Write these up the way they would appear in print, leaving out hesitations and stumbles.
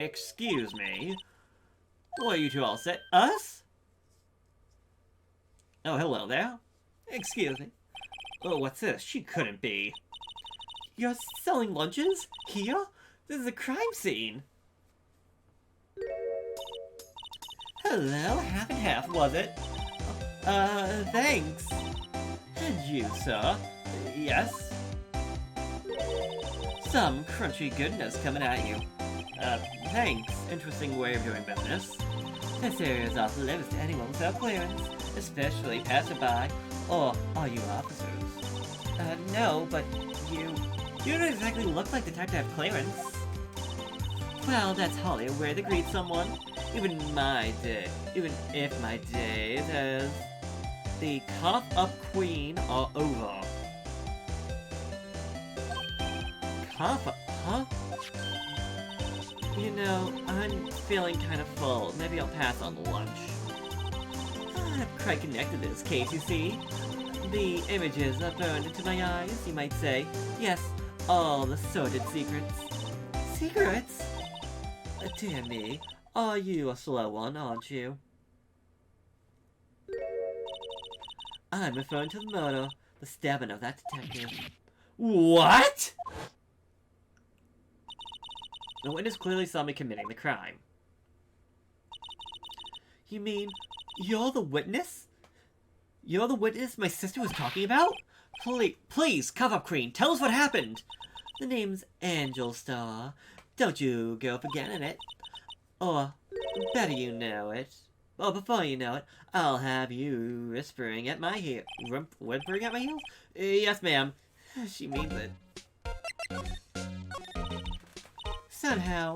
Excuse me. What are you two all set? Us? Oh, hello there. Excuse me. Oh, what's this? She couldn't be. You're selling lunches? Here? This is a crime scene. Hello, half and half, was it? Thanks. And you, sir? Yes? Some crunchy goodness coming at you. Thanks. Interesting way of doing business. This area is off limits to anyone without clearance, especially passerby. Or are you officers? No, but you don't exactly look like the type to have clearance. Well, that's hardly a way to greet someone. Even if my days as the cough-up queen are over. Cough-up, huh? You know, I'm feeling kind of full. Maybe I'll pass on the lunch. I'm quite connected to this case, you see. The images are burned into my eyes, you might say. Yes, all the sordid secrets. Secrets? Dear me, are you a slow one, aren't you? I'm referring to the murder, the stabbing of that detective. What?! The witness clearly saw me committing the crime. You mean, you're the witness? You're the witness my sister was talking about? Please, cover-up queen, tell us what happened! The name's Angel Star. Don't you go forgetting it. Or, better you know it. Or before you know it, I'll have you whispering at my heel. Whispering at my heels? Yes, ma'am. She means it. Somehow,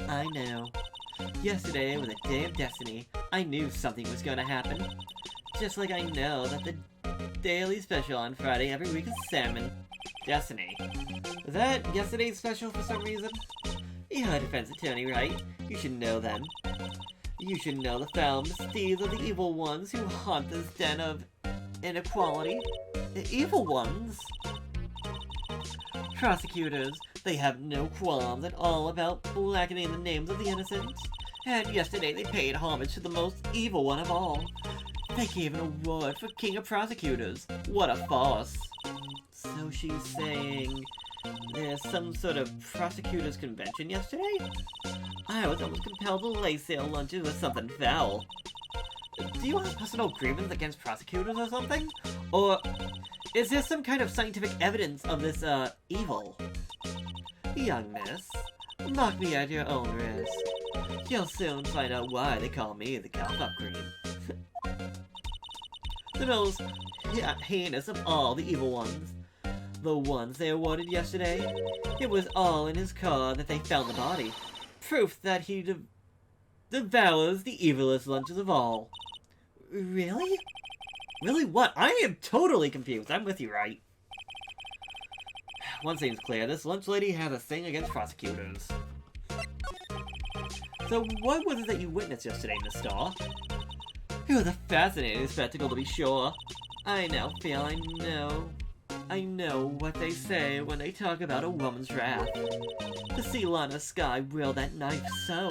I know. Yesterday was a day of destiny. I knew something was gonna happen. Just like I know that the daily special on Friday every week is salmon. Destiny. Was that yesterday's special for some reason? You're a defense attorney, right? You should know then. You should know the foul misdeeds of the evil ones who haunt this den of inequality. The evil ones? Prosecutors, they have no qualms at all about blackening the names of the innocent. And yesterday they paid homage to the most evil one of all. They gave an award for King of Prosecutors. What a farce. So she's saying there's some sort of prosecutors convention yesterday? I was almost compelled to lay sale lunches with something foul. Do you have personal grievance against prosecutors or something? Or is there some kind of scientific evidence of this, evil? Young miss, mock me at your own risk. You'll soon find out why they call me the cough-up queen. The most heinous of all the evil ones. The ones they awarded yesterday. It was all in his car that they found the body. Proof that he devours the evilest lunches of all. Really? Really what? I am totally confused. I'm with you, Wright. One thing's clear. This lunch lady has a thing against prosecutors. So what was it that you witnessed yesterday, Miss Starr? It was a fascinating spectacle, to be sure. I now feel I know what they say when they talk about a woman's wrath. To see Lana Skye wield that knife so.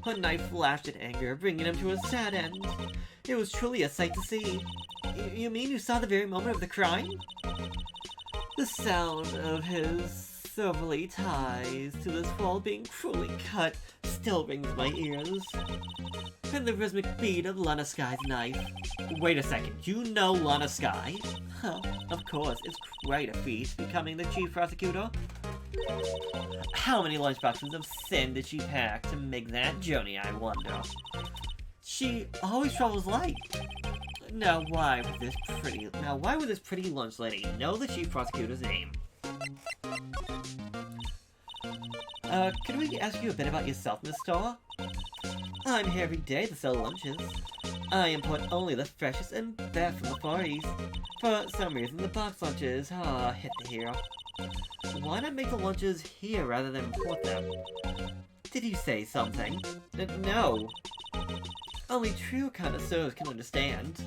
Her knife flashed in anger, bringing him to a sad end. It was truly a sight to see. You mean you saw the very moment of the crime? The sound of his silverly ties to this wall being cruelly cut still rings my ears. And the rhythmic beat of Lana Skye's knife. Wait a second, you know Lana Skye? Huh, of course, it's quite a feat becoming the chief prosecutor. How many lunchboxes of sin did she pack to make that journey, I wonder? She always travels light. Now why would this pretty lunch lady know the chief prosecutor's name? Can we ask you a bit about yourself, Miss Starr? I'm here every day to sell lunches. I import only the freshest and best from the Far East. For some reason, the box lunches hit the here. Why not make the lunches here rather than import them? Did you say something? No. Only true connoisseurs can understand.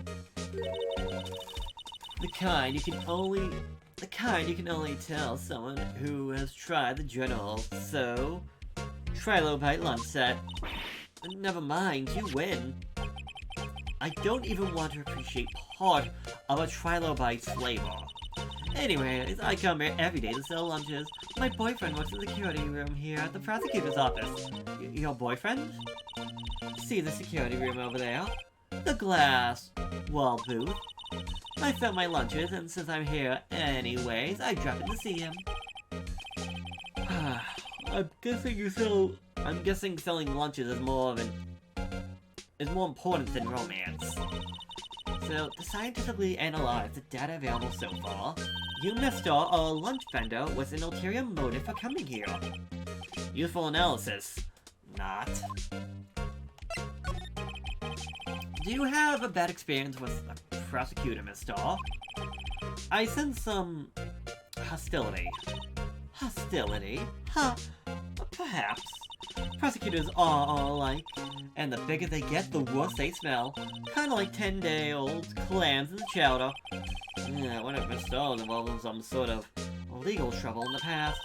The kind you can only The kind you can only tell someone who has tried the journal. So, trilobite lunch set. Never mind, you win. I don't even want to appreciate part of a trilobite's flavor. Anyways, I come here every day to sell lunches. My boyfriend works in the security room here at the prosecutor's office. Your boyfriend? See the security room over there? The glass wall booth. I sell my lunches, and since I'm here anyways, I drop in to see him. I'm guessing selling lunches is more important than romance. So, to scientifically analyze the data available so far, you missed a lunch vendor with an ulterior motive for coming here. Useful analysis. Not. Do you have a bad experience with a prosecutor, Mr. I sense some hostility. Hostility? Huh. Perhaps. Prosecutors are all alike, and the bigger they get, the worse they smell. Kinda like 10-day-old clams in the chowder. Yeah, what if Mr. was involved in some sort of legal trouble in the past?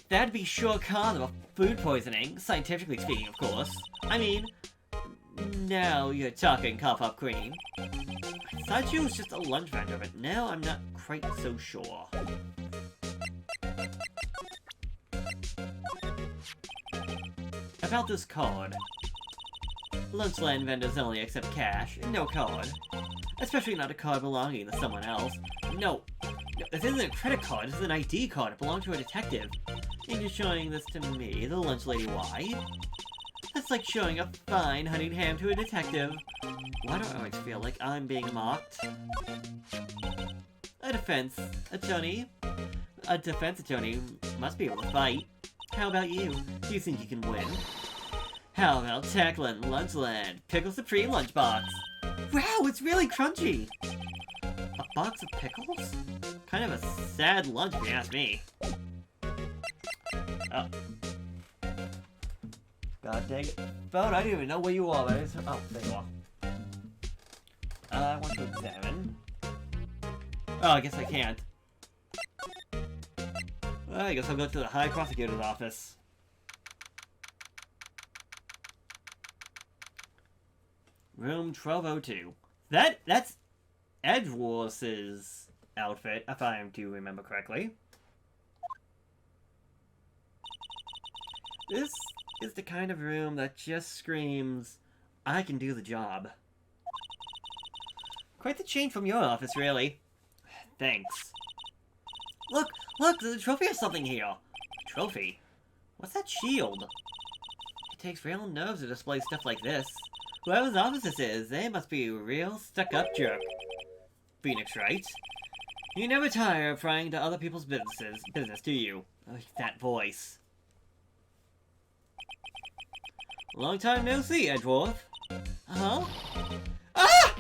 That'd be sure cause of a food poisoning, scientifically speaking, of course. I mean, now you're talking cough-up cream. I thought she was just a lunch vendor, but now I'm not quite so sure. About this card. Lunchland vendors only accept cash, no card. Especially not a card belonging to someone else. No, this isn't a credit card, this is an ID card. It belongs to a detective. And you're showing this to me, the lunch lady. Why? That's like showing a fine honeyed ham to a detective. Why do I always feel like I'm being mocked? A defense attorney must be able to fight. How about you? Do you think you can win? How about tackling Lunchland Pickle Supreme Lunchbox? Wow, it's really crunchy! A box of pickles? Kind of a sad lunch if you ask me. Oh. God dang it. Phone, I don't even know where you are. Oh, there you are. I want to examine. Oh, I guess I can't. Well, I guess I'll go to the High Prosecutor's office. Room 1202. That's Edgeworth's outfit, if I do remember correctly. This is the kind of room that just screams, I can do the job. Quite the change from your office, really. Thanks. Look, there's a trophy or something here. Trophy? What's that shield? It takes real nerves to display stuff like this. Whoever's office this is, they must be a real stuck-up jerk. Phoenix, right? You never tire of prying into other people's business, do you? Like that voice. Long time no see, Edgeworth. Huh? Ah!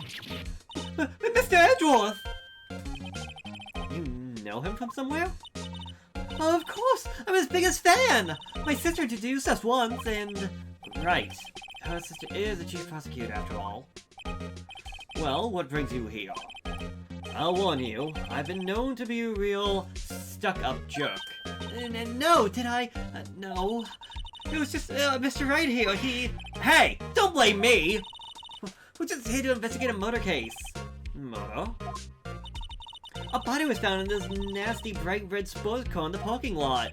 Mr. Edgeworth! You know him from somewhere? Oh, of course! I'm his biggest fan! My sister introduced us once, and... Right. Her sister is the chief prosecutor, after all. Well, what brings you here? I'll warn you, I've been known to be a real stuck-up jerk. No, did I? No. It was just, Mr. Wright here, Hey! Don't blame me! We're just here to investigate a murder case. Murder? A body was found in this nasty bright red sports car in the parking lot.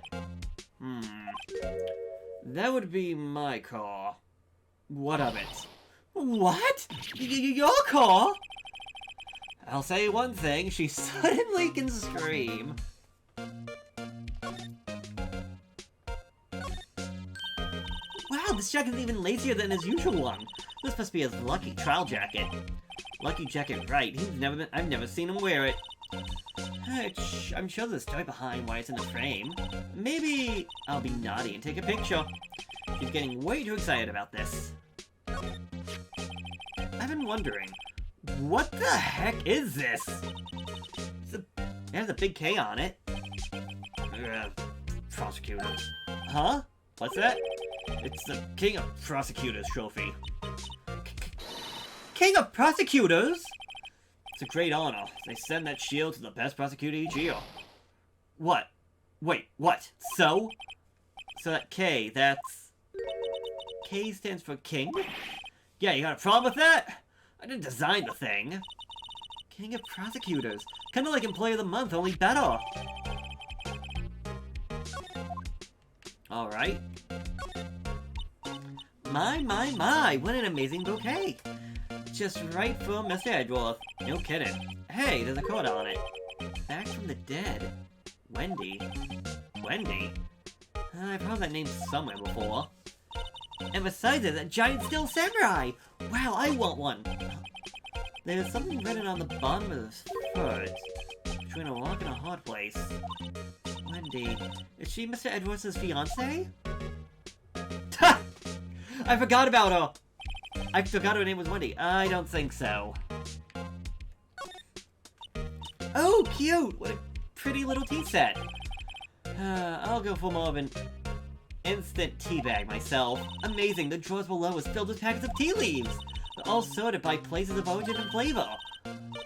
That would be my car. What of it? What? Your car? I'll say one thing, she suddenly can scream. Wow, this jacket is even lazier than his usual one. This must be his lucky trial jacket. Lucky jacket, right. I've never seen him wear it. I'm sure there's a story behind why it's in the frame. Maybe I'll be naughty and take a picture. She's getting way too excited about this. I've been wondering, what the heck is this? It has a big K on it. Prosecutors. Huh? What's that? It's the King of Prosecutors trophy. King of Prosecutors? It's a great honor. They send that shield to the best prosecutor each year. What? Wait, what? So? So that K, that's... K stands for king? Yeah, you got a problem with that? I didn't design the thing. King of Prosecutors. Kinda like Employee of the Month, only better. Alright. My, what an amazing bouquet. Just right for Mr. Edgeworth. No kidding. Hey, there's a code on it. Back from the dead. Wendy. Wendy? I've heard that name somewhere before. And besides it, a giant steel samurai! Wow, I want one! There's something written on the bottom of this foot. Between a rock and a hard place. Wendy. Is she Mr. Edwards' fiancée? Ha! I forgot about her! I forgot her name was Wendy. I don't think so. Oh, cute! What a pretty little tea set. I'll go for more of an instant tea bag myself. Amazing, the drawers below is filled with packets of tea leaves. They're all sorted by places of origin and flavor.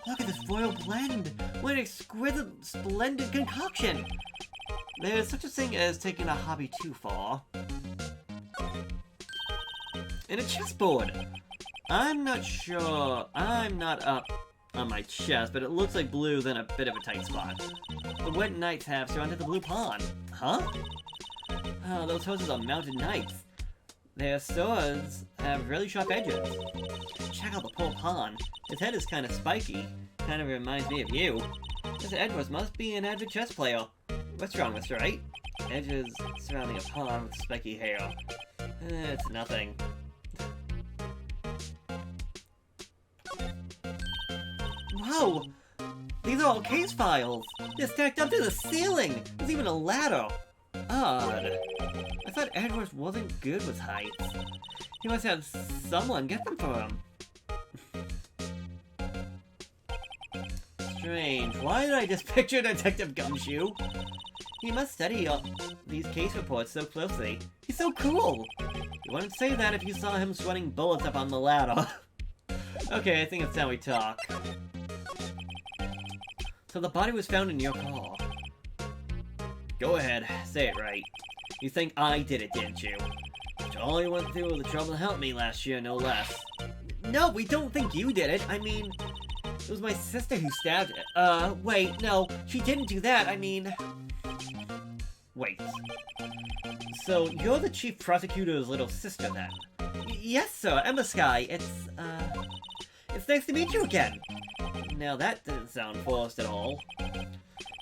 Look at this royal blend. What an exquisite, splendid concoction. There's such a thing as taking a hobby too far. And a chessboard. I'm not sure. I'm not up on my chest, but it looks like blue's in a bit of a tight spot. The wet knights have surrounded the blue pawn. Huh? Oh, those horses are mounted knights. Their swords have really sharp edges. Check out the poor pawn. His head is kind of spiky. Kind of reminds me of you. Mr. Edwards must be an avid chess player. What's wrong, Mr. Wright? Edges surrounding a pawn with spiky hair. It's nothing. Whoa! These are all case files! They're stacked up to the ceiling! There's even a ladder! Odd. I thought Edwards wasn't good with heights. He must have someone get them for him. Strange. Why did I just picture Detective Gumshoe? He must study these case reports so closely. He's so cool! You wouldn't say that if you saw him sweating bullets up on the ladder. Okay, I think it's time we talk. So the body was found in your car. Go ahead, say it right. You think I did it, didn't you? After all you went through the trouble to help me last year, no less. No, we don't think you did it. I mean, it was my sister who stabbed it. Wait, no, she didn't do that. I mean... Wait. So, you're the chief prosecutor's little sister, then? Yes, sir, Emma Sky. It's nice to meet you again. Now that didn't sound forced at all.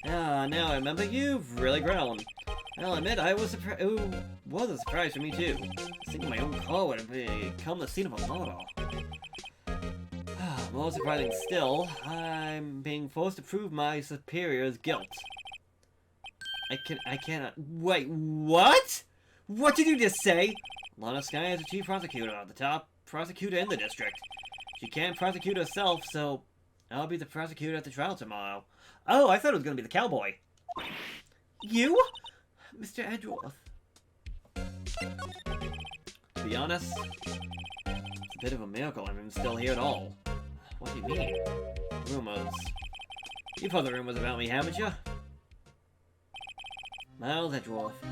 Ah, now I remember you've really grown. I'll admit, it was a surprise for me too. Thinking my own car would have become the scene of a murder. More surprising still, I'm being forced to prove my superior's guilt. I cannot. Wait, what? What did you just say? Lana Sky is the chief prosecutor, the top prosecutor in the district. She can't prosecute herself, so I'll be the prosecutor at the trial tomorrow. Oh, I thought it was going to be the cowboy. You? Mr. Edgeworth. To be honest, it's a bit of a miracle I'm even still here at all. What do you mean? Rumors. You've heard the rumors about me, haven't you? Miles Edgeworth.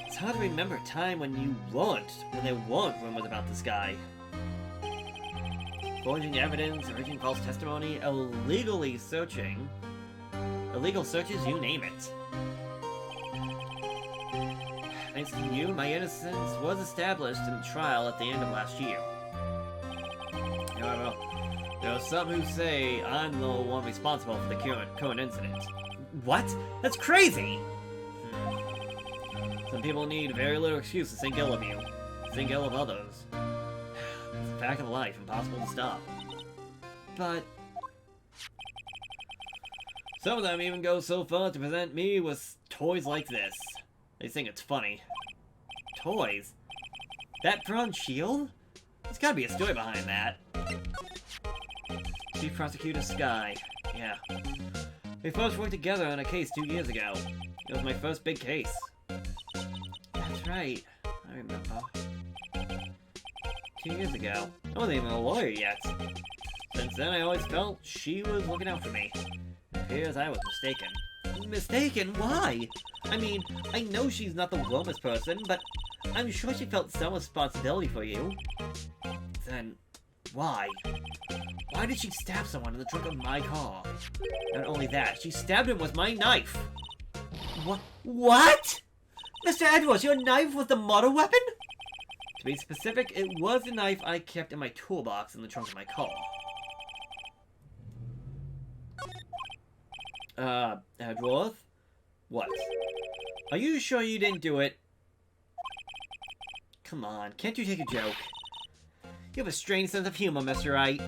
It's hard to remember a time when there weren't rumors about this guy. Forging evidence, urging false testimony, illegal searches, you name it. Thanks to you, my innocence was established in the trial at the end of last year. However, there are some who say I'm the one responsible for the current incident. What? That's crazy! Some people need very little excuse to think ill of you, think ill of others. It's a fact of life, impossible to stop. But some of them even go so far to present me with toys like this. They think it's funny. Toys? That bronze shield? There's gotta be a story behind that. Chief Prosecutor Sky. Yeah. We first worked together on a case 2 years ago. It was my first big case. That's right. I remember. 2 years ago. I wasn't even a lawyer yet. Since then, I always felt she was looking out for me. It appears I was mistaken. Mistaken? Why? I mean, I know she's not the warmest person, but I'm sure she felt some responsibility for you. Then, why? Why did she stab someone in the trunk of my car? Not only that, she stabbed him with my knife! What? Mr. Edwards, your knife was the murder weapon? To be specific, it was the knife I kept in my toolbox in the trunk of my car. Edgeworth? What? Are you sure you didn't do it? Come on, can't you take a joke? You have a strange sense of humor, Mr. Wright.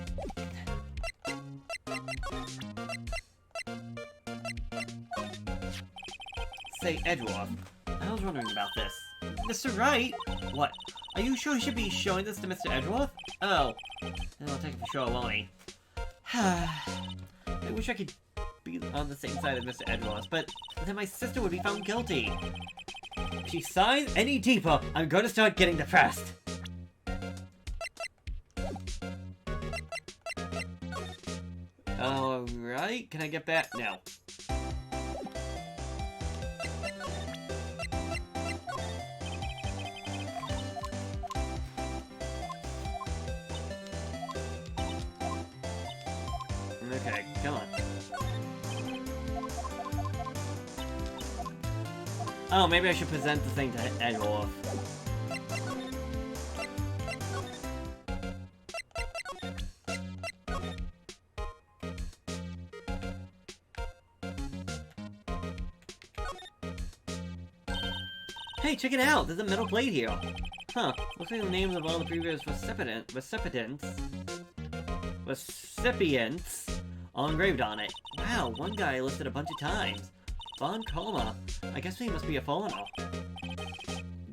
Say, Edgeworth, I was wondering about this. Mr. Wright? What? Are you sure he should be showing this to Mr. Edgeworth? Oh. Then I'll take it for sure, won't he? I wish I could be on the same side as Mr. Edgeworth, but then my sister would be found guilty. If she signs any deeper, I'm going to start getting depressed. Alright, can I get back? No. Okay, come on. Oh, maybe I should present the thing to Edgeworth. Hey, check it out! There's a metal plate here! Huh, looks like the names of all the previous recipients all engraved on it. Wow, one guy listed a bunch of times. Von Colma. I guess he must be a foreigner.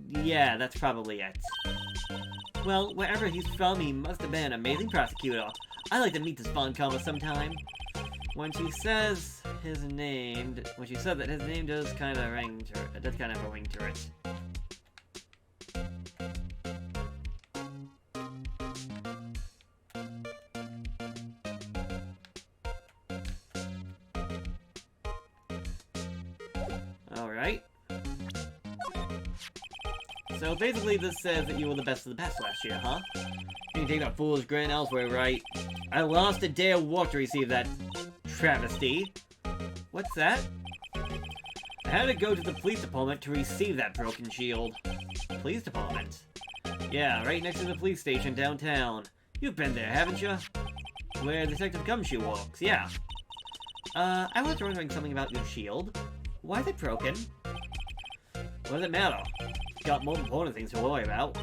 Yeah, that's probably it. Well, wherever he's from, he must have been an amazing prosecutor. I'd like to meet this Von Colma sometime. When she said that his name does kind of ring to it. It does kind of have a ring to it. Alright. So basically this says that you were the best of the best last year, huh? You can take that foolish grin elsewhere, right? I lost a day of work to receive that travesty. What's that? I had to go to the police department to receive that broken shield. Police department? Yeah, right next to the police station downtown. You've been there, haven't you? Where Detective Gumshoe works, yeah. I was wondering something about your shield. Why is it broken? What does it matter? Got more important things to worry about.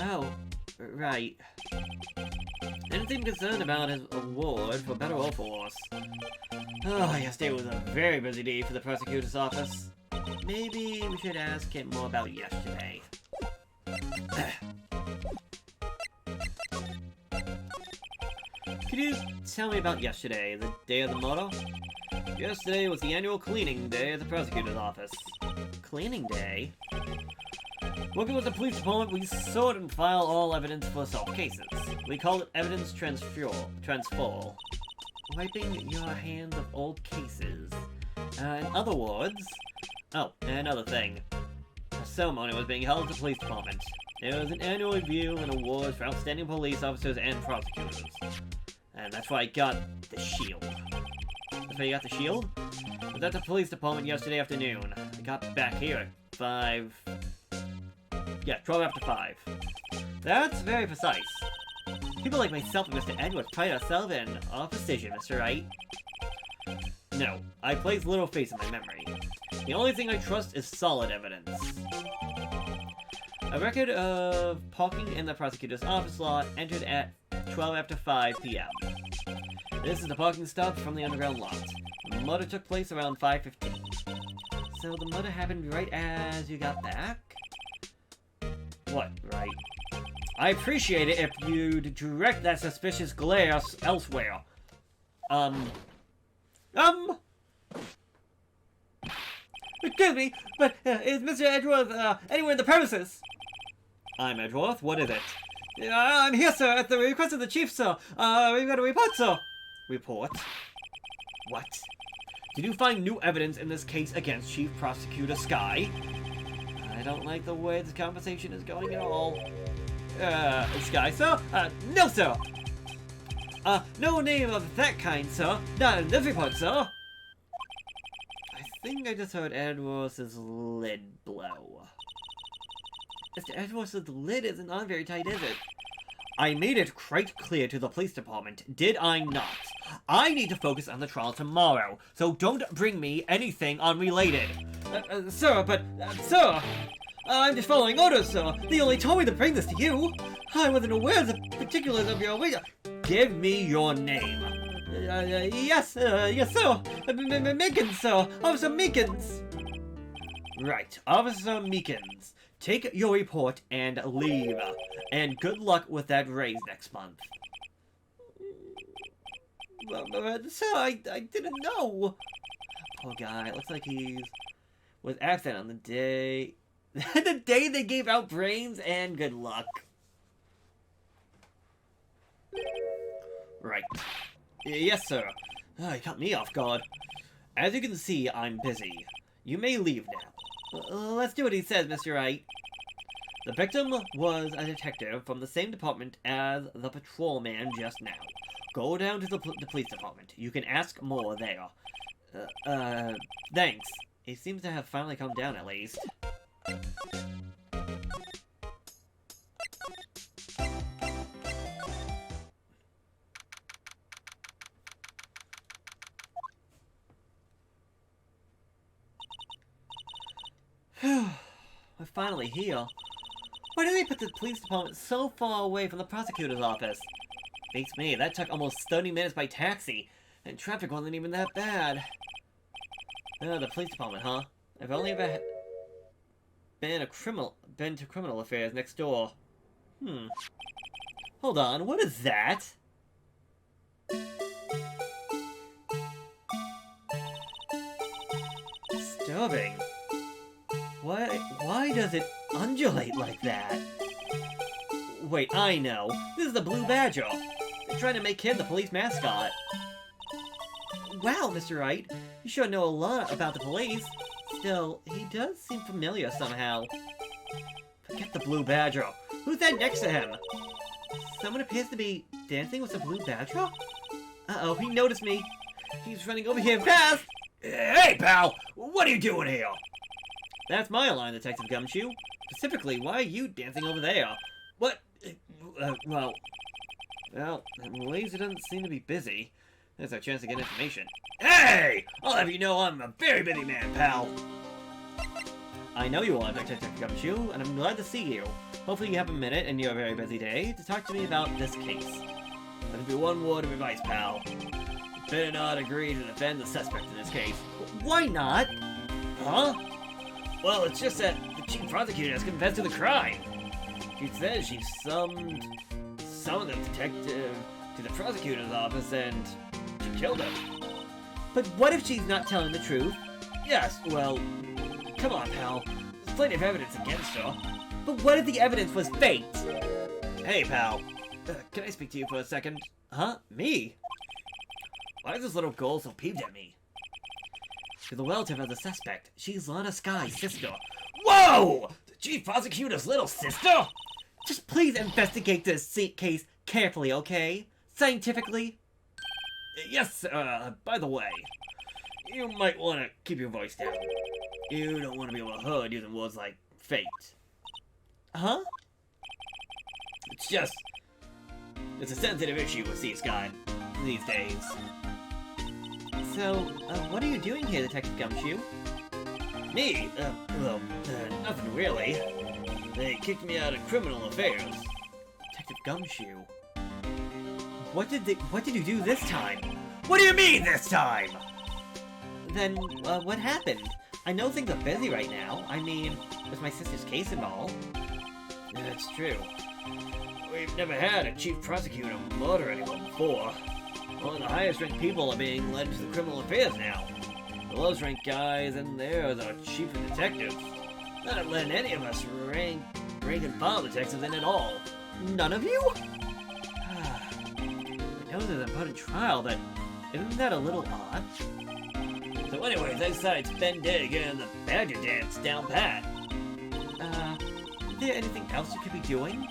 Oh, right. I didn't seem concerned about his award for better or for worse. Oh, yesterday was a very busy day for the prosecutor's office. Maybe we should ask him more about yesterday. Could you tell me about yesterday, the day of the murder? Yesterday was the annual cleaning day at the prosecutor's office. Cleaning day? Working with the police department, we sort and file all evidence for solved cases. We call it evidence transfer. Wiping your hands of old cases. In other words... Oh, and another thing. A ceremony was being held at the police department. There was an annual review and awards for outstanding police officers and prosecutors. And that's why I got the shield. That's why you got the shield? I was at the police department yesterday afternoon. I got back here at 5... Yeah, 12 after 5. That's very precise. People like myself and Mr. Edwards pride ourselves in our precision, Mr. Wright. No, I place little faith in my memory. The only thing I trust is solid evidence. A record of parking in the prosecutor's office lot entered at 12 after 5 p.m. This is the parking stop from the underground lot. The murder took place around 5:15. So the murder happened right as you got back? What, right? I appreciate it if you'd direct that suspicious glare elsewhere. Excuse me, but is Mr. Edgeworth, anywhere in the premises? I'm Edgeworth, what is it? I'm here, sir, at the request of the chief, sir. We've got a report, sir. Report? What? Did you find new evidence in this case against Chief Prosecutor Sky? I don't like the way this conversation is going at all. Sky, sir? No, sir! No name of that kind, sir. Not in this report, sir. I think I just heard Edwards' lid blow. Mr. Edwards' lid isn't on very tight, is it? I made it quite clear to the police department, did I not? I need to focus on the trial tomorrow, so don't bring me anything unrelated. Sir, I'm just following orders, sir. They only told me to bring this to you. I wasn't aware of the particulars of your... Give me your name. Yes, sir. Meekins, sir. Officer Meekins. Right, Officer Meekins. Take your report and leave. And good luck with that raise next month. Sir, I didn't know. Poor guy. It looks like he was absent on the day... the day they gave out brains, and good luck. Right. Yes, sir. Oh, you caught me off guard. As you can see, I'm busy. You may leave now. Let's do what he says, Mr. Wright. The victim was a detective from the same department as the patrolman just now. Go down to the police department. You can ask more there. Thanks. He seems to have finally come down at least. We're finally here. Why did they put the police department so far away from the prosecutor's office? Beats me, that took almost 30 minutes by taxi, and traffic wasn't even that bad. The police department, huh? I've only ever been to criminal affairs next door. Hold on, what is that? Disturbing. Why does it undulate like that? Wait, I know. This is the Blue Badger. They're trying to make him the police mascot. Wow, Mr. Wright. You sure know a lot about the police. Still, he does seem familiar somehow. Forget the Blue Badger. Who's that next to him? Someone appears to be dancing with the Blue Badger? Uh-oh, he noticed me. He's running over here fast! Hey, pal! What are you doing here? That's my line, Detective Gumshoe. Specifically, why are you dancing over there? What? Well, the laser doesn't seem to be busy. There's our chance to get information. Hey! I'll have you know I'm a very busy man, pal. I know you are, Detective Gumshoe, and I'm glad to see you. Hopefully you have a minute in your very busy day to talk to me about this case. I'll give you one word of advice, pal. You better not agree to defend the suspect in this case. Why not? Huh? Well, it's just that the chief prosecutor has confessed to the crime. She says she summoned the detective to the prosecutor's office and she killed him. But what if she's not telling the truth? Yes, well, come on, pal. There's plenty of evidence against her. But what if the evidence was faked? Hey, pal. Can I speak to you for a second? Huh? Me? Why is this little girl so peeved at me? She's a relative of the suspect. She's Lana Sky's sister. Whoa! The chief prosecutor's little sister? Just please investigate this case carefully, okay? Scientifically. Yes, by the way, you might want to keep your voice down. You don't want to be overheard using words like faked. Huh? It's a sensitive issue with these guys these days. So, what are you doing here, Detective Gumshoe? Me? Nothing really. They kicked me out of criminal affairs. Detective Gumshoe? What did you do this time? What do you mean, this time? Then, what happened? I know things are busy right now. I mean, with my sister's case and all. That's true. We've never had a chief prosecutor murder anyone before. Only the highest ranked people are being led to the criminal affairs now. The lowest ranked guys in there are the chief of detectives. Not letting any of us rank and file detectives in at all. None of you? I know there's a put in trial, but isn't that a little odd? So anyways, I decided to spend day getting the badger dance down pat. Is there anything else you could be doing?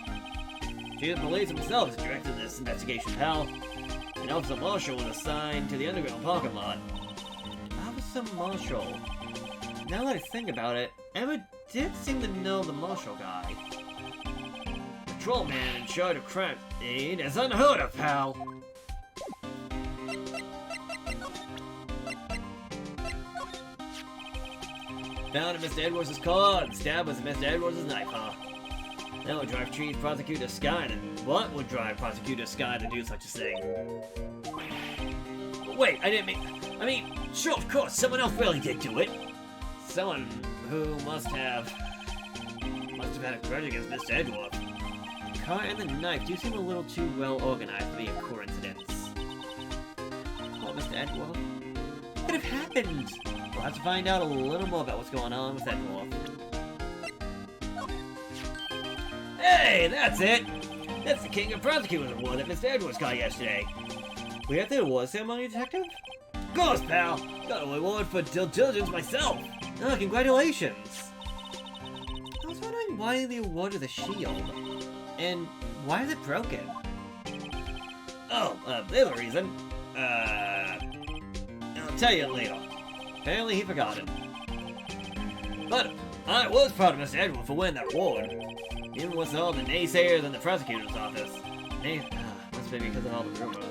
Chief of Police himself has directed this investigation, pal. An officer marshal was assigned to the underground parking lot. Officer Marshall. Now that I think about it, Emma did seem to know the Marshall guy. Patrol man in charge of crime scene is unheard of, pal. Found in Mr. Edwards' car and stabbed with Mr. Edwards' knife, huh? That would drive Chief Prosecutor Sky to... What would drive Prosecutor Sky to do such a thing? Wait, I didn't mean... I mean, sure, of course, someone else really did do it. Someone who must have had a grudge against Mr. Edwards. The car and the knife do seem a little too well organized to be a coincidence. Oh, Mr. Edwards. What could have happened? We'll have to find out a little more about what's going on with Edwards. Hey, that's it! That's the King of Prosecutors award that Mr. Edwards got yesterday. We have the award ceremony, Detective? Of course, pal! Got an award for due diligence myself! Oh, congratulations! I was wondering why they awarded the shield. And why is it broken? Oh, there's a reason. I'll tell you later. Apparently he forgot it. But I was proud of Mr. Edwards for winning that award. Even with all the naysayers in the prosecutor's office. Must be because of all the rumors.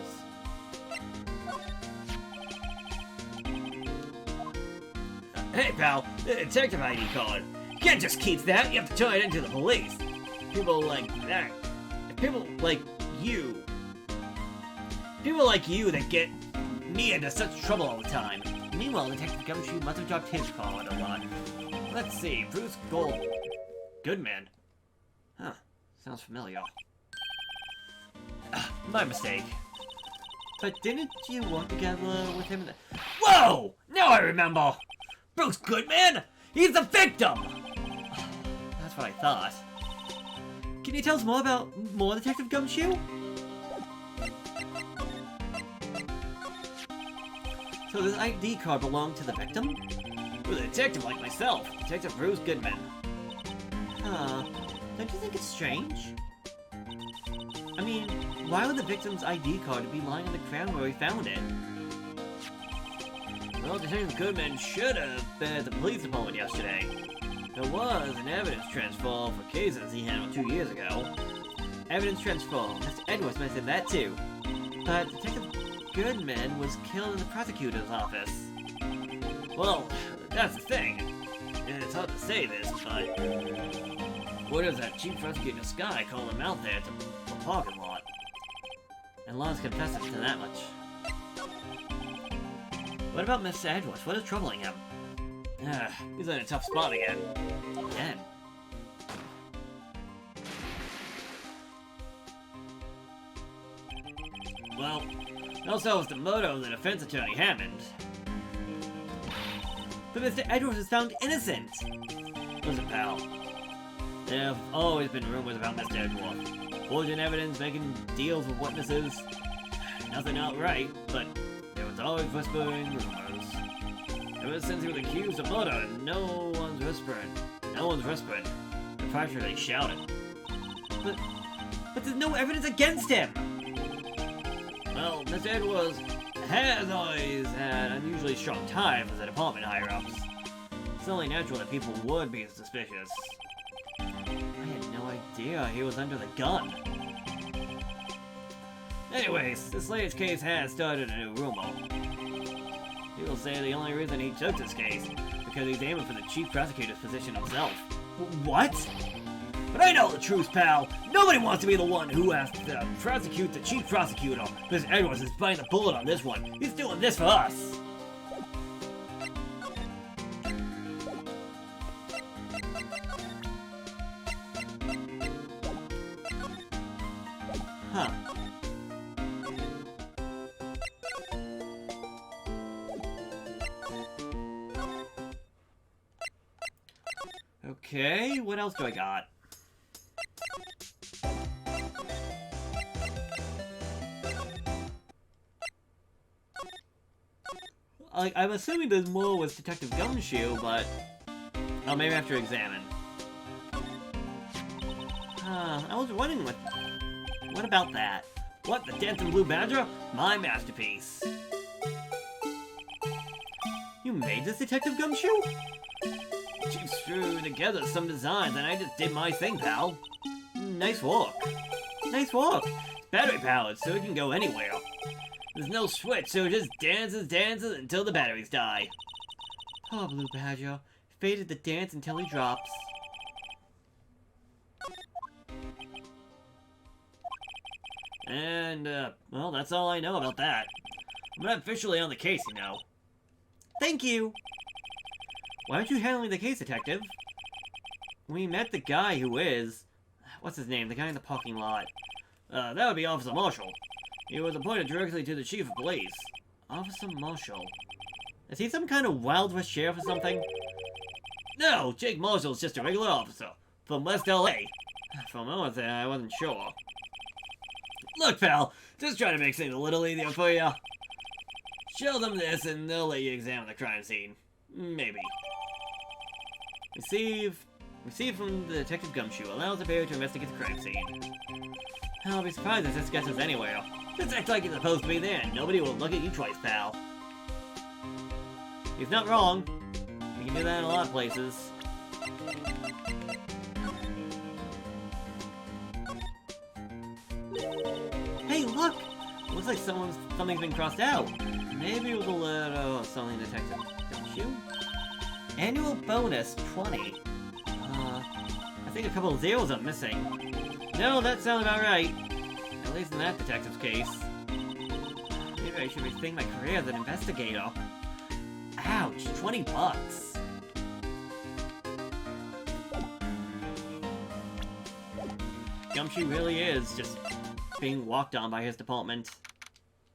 Hey, pal, the detective ID card. You can't just keep that. You have to turn it into the police. People like that. People like you. People like you that get me into such trouble all the time. Meanwhile, Detective Gumshoe must have dropped his card a lot. Let's see, Bruce Goodman. Huh, sounds familiar. My mistake. But didn't you work together with him in the... Whoa! Now I remember! Bruce Goodman? He's the victim! That's what I thought. Can you tell us more about Detective Gumshoe? So this ID card belonged to the victim? To a detective like myself, Detective Bruce Goodman. Huh. Don't you think it's strange? I mean, why would the victim's ID card be lying on the ground where we found it? Well, Detective Goodman should have been at the police department yesterday. There was an evidence transfer for cases he handled 2 years ago. Evidence transfer. Mr. Edwards mentioned that too. But Detective Goodman was killed in the prosecutor's office. Well, that's the thing. And it's hard to say this, but... What does that Chief Prosecutor Sky call him out there to the parking lot? And Law's confessed to that much. What about Mr. Edwards? What is troubling him? He's in a tough spot again. Again? Well, it also was the murder of the defense attorney Hammond. But Mr. Edwards is found innocent! Listen, pal. There have always been rumors about Mr. Edwards. Forging evidence, making deals with witnesses. Nothing outright, but there was always whispering rumors. Ever since he was accused of murder, no one's whispering. No one's whispering. They're practically shouting. But there's no evidence against him! Well, Mr. Edwards has always had unusually strong ties with the department higher-ups. It's only natural that people would be suspicious. I had no idea he was under the gun. Anyways, this latest case has started a new rumor. People say the only reason he took this case because he's aiming for the chief prosecutor's position himself. What? But I know the truth, pal. Nobody wants to be the one who has to prosecute the chief prosecutor. Mr. Edwards is biting the bullet on this one. He's doing this for us. Huh. Okay, what else do I got? I'm assuming there's more with Detective Gumshoe, but I'll maybe have to examine. I was wondering what about that? What, the Dancing Blue Badger? My masterpiece. You made this, Detective Gumshoe? Chief threw together some designs and I just did my thing, pal. Nice work. Nice work. It's battery powered, so it can go anywhere. There's no switch, so it just dances until the batteries die. Poor Blue Badger. Faded the dance until he drops. And, well, that's all I know about that. I'm not officially on the case, you know. Thank you! Why aren't you handling the case, Detective? We met the guy who is... What's his name? The guy in the parking lot. That would be Officer Marshall. He was appointed directly to the Chief of Police. Officer Marshall. Is he some kind of Wild West sheriff or something? No, Jake Marshall's just a regular officer. From West L.A. For a moment there, I wasn't sure. Look, pal, just trying to make things a little easier for you. Show them this and they'll let you examine the crime scene. Maybe. Receive from the Detective Gumshoe. Allows the bearer to investigate the crime scene. I'll be surprised if this gets us anywhere. Just act like you're supposed to be there and nobody will look at you twice, pal. He's not wrong. We can do that in a lot of places. Hey, look! Looks like something's been crossed out. Maybe it was a letter or something, Detective Gumshoe? Annual bonus, 20. I think a couple of zeros are missing. No, that sounds about right. At least in that detective's case. Maybe I should rethink my career as an investigator. Ouch, 20 bucks. Gumshoe really is just being walked on by his department.